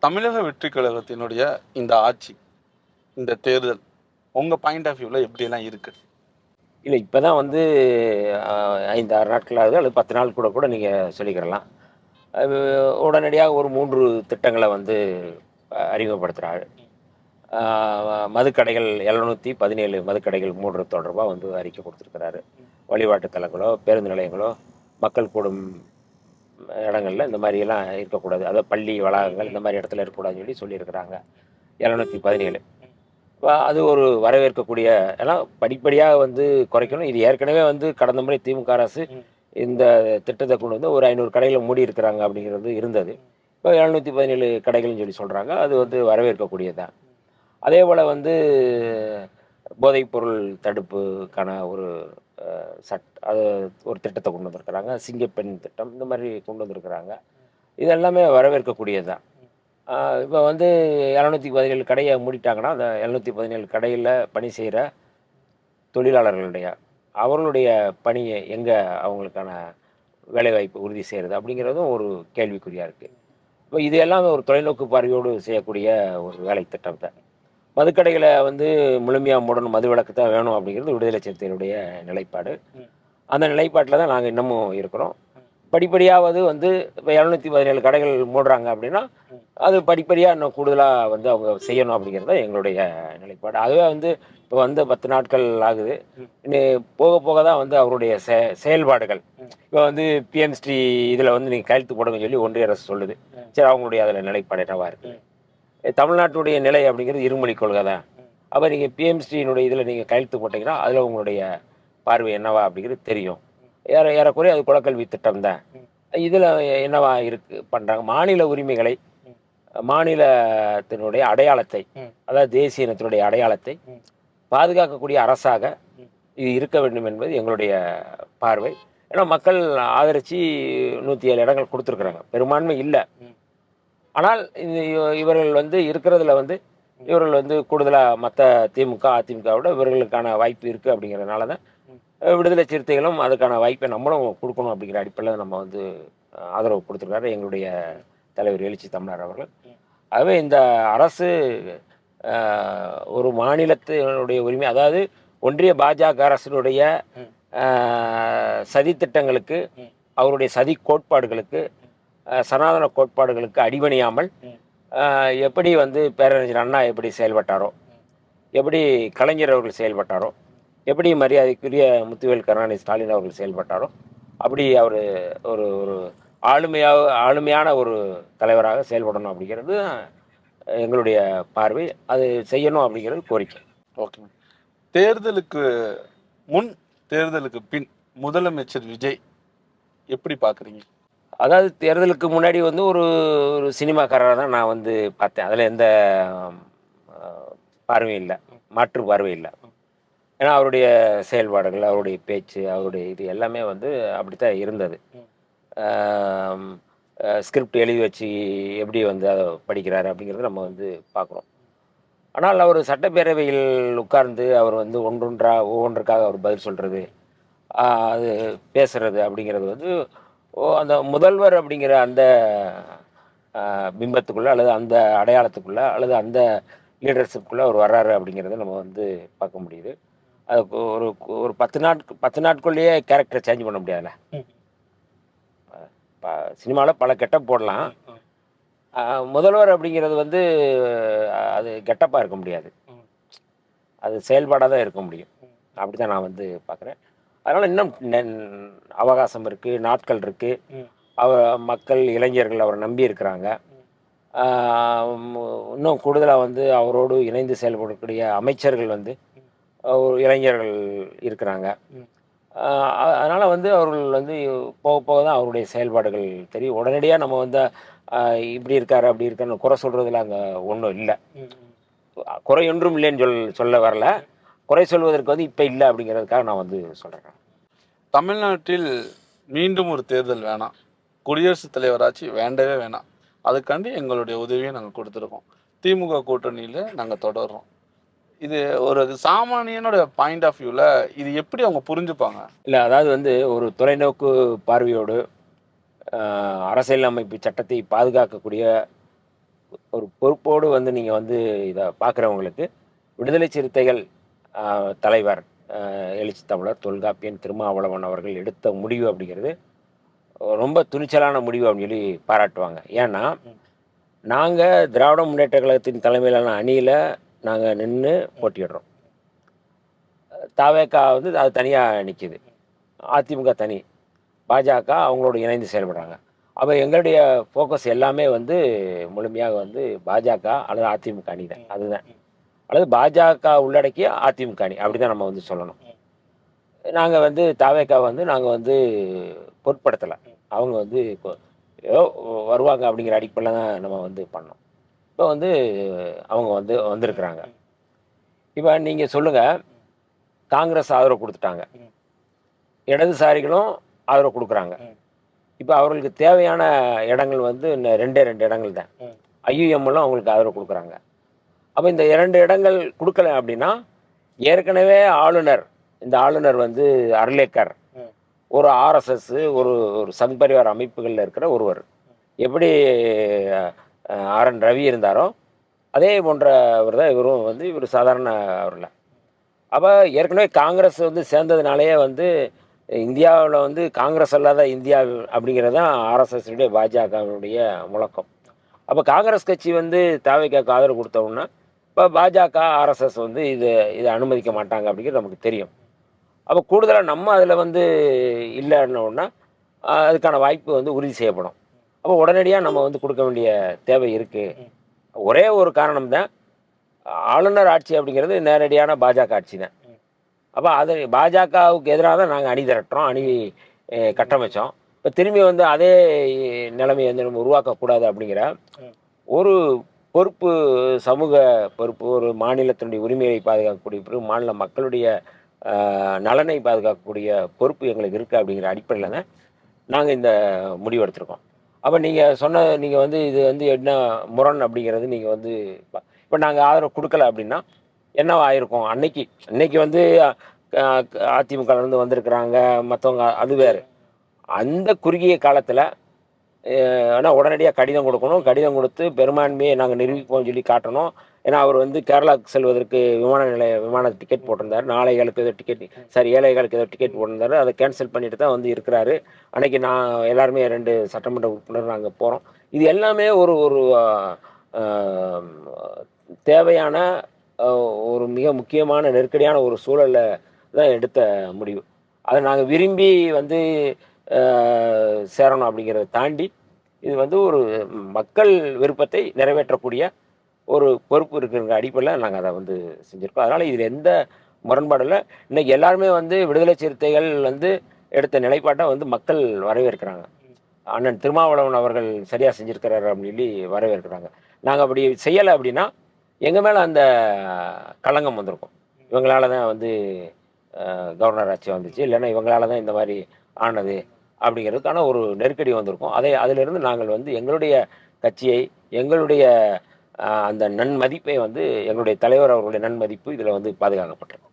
தமிழக வெற்றி கழகத்தினுடைய இந்த ஆட்சி, இந்த தேர்தல் உங்க பாயிண்ட் ஆஃப் வியூல எப்படியெல்லாம் இருக்கு? இல்ல இப்ப தான் வந்து 5, 6 நாட்கள் ஆகுது அல்லது 10 நாள் கூட கூட நீங்க சொல்லிக்கிடலாம். அது உடனடியாக ஒரு 3 திட்டங்கள வந்து அறிமுகப்படுத்துறாரு. ஆ மதுக்கடைகள் 717 மதுக்கடைகள் மூடுறது தொடர்பா வந்து அறிக்கை குடுத்திருக்கிறாரு. வழிபாட்டு தலங்களோ, பேருந்து நிலையங்களோ, மக்கள் கூடும் இடங்கள்ல இந்த மாரியெல்லாம் இருக்கக்கூடாது. அதாவது பள்ளி வளாகங்கள் இந்த மாரி இடத்துல இருக்கக்கூடாதுன்னு சொல்லியிருக்கிறாங்க. 717. அது ஒரு வரவேற்கக்கூடிய ஏன்னா படிப்படியா வந்து குறைக்கணும். இது ஏற்கனவே வந்து கடந்த முறை திமுக அரசு இந்த திட்டத்த கொண்டு வந்து ஒரு 500 கடைகள மூடி இருக்கிறாங்க அப்படிங்கிறது இருந்தது. இப்போ 717 கடைகள்னு சொல்றாங்க. அது வந்து வரவேற்கக்கூடியது தான். அதேபோல வந்து போதைப்பொருள் தடுப்புக்கான ஒரு அது ஒரு திட்டத்த கொண்டு வந்திருக்கிறாங்க. சிங்கப்பெண் திட்டம் இந்த மாரி கொண்டு வந்திருக்கிறாங்க. இது எல்லாமே வரவேற்கக்கூடியது தான். ஆ இப்ப வந்து 717 கடைய மூடிட்டாங்கன்னா, அந்த 717 கடையில பணி செய்ற தொழிலாளர்களுடைய அவர்களுடைய பணிய எங்க அவங்களுக்கான வேலைவாய்ப்பு உறுதி செய்றது அப்படிங்கிறதும் ஒரு கேள்விக்குறியா இருக்கு. இப்ப இது எல்லாம் ஒரு தொலைநோக்கு பார்வையோடு செய்யக்கூடிய ஒரு வேலை திட்டம் தான். மதுக்கடைகள வந்து முழுமையா மூடணும், மதுவிலக்கு தான் வேணும் அப்படிங்கிறது விடுதலை சிறுத்தைகளுடைய நிலைப்பாடு. அந்த நிலைப்பாட்டில தான் நாங்க இன்னமும் இருக்கிறோம். படிப்படியாவது வந்து இப்ப 717 கடைகள் மூடுறாங்க அப்படின்னா, அது படிப்படியா இன்னும் கூடுதலா வந்து அவங்க செய்யணும் அப்படிங்கிறது தான் எங்களுடைய நிலைப்பாடு. அதுவே வந்து இப்ப வந்து 10 நாட்கள் ஆகுது. இனி போக போக தான் வந்து அவருடைய செயல்பாடுகள். இப்ப வந்து பிஎம்ஸ்ரீ இதுல வந்து நீங்க கையெழுத்து போடுங்கன்னு சொல்லி ஒன்றிய அரசு சொல்லுது. சரி அவங்களுடைய அதுல நிலைப்பாடு என்னவா இருக்கு? தமிழ்நாட்டுடைய நிலை அப்படிங்கிறது இருமொழிக் கொள்கை தான். அப்ப நீங்க பிஎம்ஸ்ரீயினுடைய இதுல நீங்க கையெழுத்து போட்டீங்கன்னா, அதுல உங்களுடைய பார்வை என்னவா அப்படிங்கிறது தெரியும். ஏறக்குறைய அது குலக்கல்வி திட்டம் தான். இதுல என்னவா இருக்கு பண்றாங்க? மாநில உரிமைகளை, மாநிலத்தினுடைய அடையாளத்தை, அதாவது தேசிய இனத்தினுடைய அடையாளத்தை பாதுகாக்கக்கூடிய அரசாக இது இருக்க வேண்டும் என்பது எங்களுடைய பார்வை. ஏன்னா மக்கள் ஆதரிச்சு 107 இடங்கள் குடுத்துருக்குறாங்க. பெரும்பான்மை இல்ல. ஆனால் இவர்கள் வந்து இருக்கிறதுல வந்து இவர்கள் வந்து கூடுதலா மத்த திமுக, அதிமுக விட இவர்களுக்கான வாய்ப்பு இருக்கு அப்படிங்கிறதுனால தான் விடுதலை சிறுத்தைகளும் அதுக்கான வாய்ப்பை நம்மளும் குடுக்கணும் அப்படிங்கிற அடிப்படையில நம்ம வந்து ஆதரவு குடுத்துருக்காரு எங்களுடைய தலைவர் எழுச்சி தமிழர் அவர்கள். ஆகவே இந்த அரசு அ ஒரு மாநிலத்தினுடைய உரிமை அதாவது ஒன்றிய பாஜக அரசினுடைய அ சதி திட்டங்களுக்கு, அவருடைய சதி கோட்பாடுகளுக்கு, சனாதன கோட்பாடுகளுக்கு அடிபணியாமல் எப்படி வந்து பேரறிஞர் அண்ணா எப்படி செயல்பட்டாரோ, எப்படி கலைஞர் அவர்கள் செயல்பட்டாரோ, எப்படி மரியாதைக்குரிய முத்துவேல் கருணாநிதி ஸ்டாலின் அவர்கள் செயல்பட்டாரோ, அப்படி அவரு ஒரு ஒரு ஆளுமையான ஒரு தலைவராக செயல்படணும் அப்படிங்கிறது எங்களுடைய பார்வை. அது செய்யணும் அப்படிங்கிறது கோரிக்கை. ஓகே. தேர்தலுக்கு முன், தேர்தலுக்கு பின் முதலமைச்சர் விஜய் எப்படி பார்க்குறீங்க? அதாவது தேர்தலுக்கு முன்னாடி வந்து ஒரு ஒரு சினிமாக்காரரா தான் நான் வந்து பார்த்தேன். அதில எந்த அ பார்வையும் இல்ல. மாற்று பார்வை இல்ல. ஏன்னா அவருடைய செயல்பாடுகள், அவருடைய பேச்சு, அவருடைய இது எல்லாமே வந்து அப்படித்தான் இருந்தது. ஆம் ஸ்கிரிப்ட் எழுதி வச்சு எப்படி வந்து அத படிக்கிறாரு அப்படிங்கிறத நம்ம வந்து பார்க்குறோம். ஆனால் அவர் சட்டப்பேரவையில் உட்கார்ந்து அவர் வந்து ஒவ்வொன்றுக்காக அவர் பதில் சொல்றது, அது பேசுறது அப்படிங்கிறது வந்து அந்த முதல்வர் அப்படிங்கிற அந்த பிம்பத்துக்குள்ள அல்லது அந்த அடையாளத்துக்குள்ள அல்லது அந்த லீடர்ஷிப்குள்ள அவர் வர்றாரு அப்படிங்கிறத நம்ம வந்து பார்க்க முடியுது. அது ஒரு ஒரு 10 நாட்குள்ளேயே கேரக்டர சேஞ்ச் பண்ண முடியாதுல்ல. சினிமால பல கெட்டப் போடலாம். முதல்வர் அப்படிங்கிறது வந்து அது கெட்டப்பா இருக்க முடியாது. அது செயல்பாடா தான் இருக்க முடியும். அப்படிதான் நான் வந்து பார்க்குறேன். அதனால இன்னும் அவகாசம் இருக்கு, நாட்கள் இருக்கு. அவ மக்கள், இளைஞர்கள் அவர நம்பி இருக்கிறாங்க. ஆ இன்னும் கூடுதலா வந்து அவரோடு இணைந்து செயல்படக்கூடிய அமைச்சர்கள் வந்து ஒரு இளைஞர்கள் இருக்கிறாங்க. அ அதனால வந்து அவர்கள் வந்து போக போக தான் அவருடைய செயல்பாடுகள் தெரியும். உடனடியா நம்ம வந்து இப்படி இருக்காரு, அப்படி இருக்காருன்னு குறை சொல்றதுல அங்க ஒண்ணும் இல்ல. குறை ஒன்றும் இல்லைன்னு சொல்ல வரல. குறை சொல்வதற்கு வந்து இப்ப இல்ல அப்படிங்கிறதுக்காக நான் வந்து சொல்றேன். தமிழ்நாட்டில் மீண்டும் ஒரு தேர்தல் வேணாம். குடியரசுத் தலைவர் ஆட்சி வேண்டவே வேணாம். அதுக்காண்டி எங்களுடைய உதவியை நாங்க குடுத்துருக்கோம். திமுக கூட்டணியில நாங்க தொடர்றோம். இது ஒரு சாமானியனோட பாயிண்ட் ஆஃப் வியூல இது எப்படி அவங்க புரிஞ்சுப்பாங்க? இல்ல அதாவது வந்து ஒரு தொலைநோக்கு பார்வையோடு அரசியலமைப்பு சட்டத்தை பாதுகாக்கக்கூடிய ஒரு பொறுப்போடு வந்து நீங்கள் வந்து இதை பார்க்குறவங்களுக்கு விடுதலை சிறுத்தைகள் தலைவர் எழுச்சி தமிழர் தொல்காப்பியன் திருமாவளவன் அவர்கள் எடுத்த முடிவு அப்படிங்கிறது ரொம்ப துணிச்சலான முடிவு அப்படின்னு சொல்லி பாராட்டுவாங்க. ஏன்னா நாங்கள் திராவிட முன்னேற்ற கழகத்தின் தலைமையிலான அணியில் நாங்கள் நின்று போட்டியிடுறோம். தவேகா வந்து அது தனியாக நிற்கிது, அதிமுக தனி, பாஜக அவங்களோட இணைந்து செயல்படுறாங்க. அப்போ எங்களுடைய ஃபோக்கஸ் எல்லாமே வந்து முழுமையாக வந்து பாஜக அல்லது அதிமுக அணி தான். அதுதான், அல்லது பாஜக உள்ளடக்கிய அதிமுக அணி, அப்படி தான் நம்ம வந்து சொல்லணும். நாங்கள் வந்து தவேகா வந்து நாங்கள் வந்து பொருட்படுத்தலை. அவங்க வந்து இப்போ ஏதோ வருவாங்க அப்படிங்கிற அடிப்படையில் தான் நம்ம வந்து பண்ணோம். இப்போ வந்து அவங்க வந்து வந்திருக்கிறாங்க. இப்போ நீங்கள் சொல்லுங்கள், காங்கிரஸ் ஆதரவு கொடுத்துட்டாங்க, இடதுசாரிகளும் ஆதரவு கொடுக்குறாங்க. இப்போ அவர்களுக்கு தேவையான இடங்கள் வந்து இன்னும் 2 இடங்கள் தான். ஐயுஎம்எல்லாம் அவங்களுக்கு ஆதரவு கொடுக்குறாங்க. அப்போ இந்த 2 இடங்கள் கொடுக்கல அப்படின்னா, ஏற்கனவே ஆளுநர், இந்த ஆளுநர் வந்து அர்லேக்கர் ஒரு ஆர்எஸ்எஸ் ஒரு ஒரு சங் பரிவார் அமைப்புகளில் இருக்கிற ஒருவர். எப்படி ஆர்என் ரவி இருந்தாரோ அதே போன்றவர் தான் இவரும். வந்து இவர் சாதாரண அவரில். அப்போ ஏற்கனவே காங்கிரஸ் வந்து சேர்ந்ததுனாலேயே வந்து இந்தியாவில் வந்து காங்கிரஸ் அல்லாத இந்தியா அப்படிங்கிறது தான் ஆர்எஸ்எஸ்னுடைய பாஜகவினுடைய முழக்கம். அப்போ காங்கிரஸ் கட்சி வந்து தவேகாவுக்கு ஆதரவு கொடுத்தோம்னா, இப்போ பாஜக ஆர்எஸ்எஸ் வந்து இதை அனுமதிக்க மாட்டாங்க அப்படிங்கிறது நமக்கு தெரியும். அப்போ கூடுதலாக நம்ம அதில் வந்து இல்லைன்னொன்னா அதுக்கான வாய்ப்பு வந்து உறுதி செய்யப்படும். அப்போ உடனடியாக நம்ம வந்து கொடுக்க வேண்டிய தேவை இருக்குது. ஒரே ஒரு காரணம் தான், ஆளுநர் ஆட்சி அப்படிங்கிறது நேரடியான பாஜக ஆட்சி தான். அப்போ அது பாஜகவுக்கு எதிராக தான் நாங்கள் அணி திரட்டுறோம், அணி கட்டமைச்சோம். இப்போ திரும்பி வந்து அதே நிலைமையை வந்து நம்ம உருவாக்கக்கூடாது அப்படிங்கிற ஒரு பொறுப்பு, சமூக பொறுப்பு, ஒரு மாநிலத்தினுடைய உரிமையை பாதுகாக்கக்கூடிய பொறுப்பு, மாநில மக்களுடைய நலனை பாதுகாக்கக்கூடிய பொறுப்பு எங்களுக்கு இருக்குது அப்படிங்கிற அடிப்படையில் தான் நாங்கள் இந்த முடிவு எடுத்திருக்கோம். அப்போ நீங்கள் வந்து இது வந்து என்ன முரண் அப்படிங்கிறது நீங்கள் வந்து இப்போ நாங்கள் ஆதரவு கொடுக்கல அப்படின்னா என்னவா ஆயிருக்கும்? அன்னைக்கு வந்து அதிமுகலேருந்து வந்திருக்கிறாங்க மற்றவங்க, அது வேறு. அந்த குறுகிய காலத்தில் ஆனால் உடனடியாக கடிதம் கொடுக்கணும், கடிதம் கொடுத்து பெரும்பான்மையை நாங்கள் நிரூபிப்போம்னு சொல்லி காட்டணும். ஏன்னா அவர் வந்து கேரளாவுக்கு செல்வதற்கு விமான டிக்கெட் போட்டிருந்தார். 4:15 ஏதோ டிக்கெட், சாரி 7:15 ஏதோ டிக்கெட் போட்டிருந்தார். அதை கேன்சல் பண்ணிட்டு தான் வந்து இருக்கிறாரு. அன்றைக்கி நான் எல்லாருமே 2 சட்டமன்ற உறுப்பினர் நாங்கள் போகிறோம். இது எல்லாமே ஒரு ஒரு தேவையான ஒரு மிக முக்கியமான நெருக்கடியான ஒரு சூழலில் தான் எடுத்த முடிவு. அதை நாங்கள் விரும்பி வந்து சேரணும் அப்படிங்கிறத தாண்டி இது வந்து ஒரு மக்கள் விருப்பத்தை நிறைவேற்றக்கூடிய ஒரு பொறுப்பு இருக்கிற அடிப்படையில் நாங்கள் அதை வந்து செஞ்சுருக்கோம். அதனால் இதில் எந்த முரண்பாடும் இல்லை. இன்றைக்கி எல்லாருமே வந்து விடுதலை சிறுத்தைகள் வந்து எடுத்த நிலைப்பாட்டை வந்து மக்கள் வரவேற்கிறாங்க. அண்ணன் திருமாவளவன் அவர்கள் சரியாக செஞ்சுருக்கிறாரு அப்படின்னு சொல்லி வரவேற்கிறாங்க. நாங்கள் அப்படி செய்யலை அப்படின்னா எங்கள் மேலே அந்த களங்கம் வந்திருக்கும். இவங்களால தான் வந்து கவர்னர் ஆட்சி வந்துச்சு, இல்லைன்னா இவங்களால தான் இந்த மாதிரி ஆனது அப்படிங்கிறதுக்கான ஒரு நெருக்கடி வந்திருக்கும். அதிலிருந்து நாங்கள் வந்து எங்களுடைய கட்சியை, எங்களுடைய அந்த நன்மதிப்பை வந்து, எங்களுடைய தலைவர் அவர்களுடைய நன்மதிப்பு இதில் வந்து பாதுகாக்கப்பட்டிருக்கு.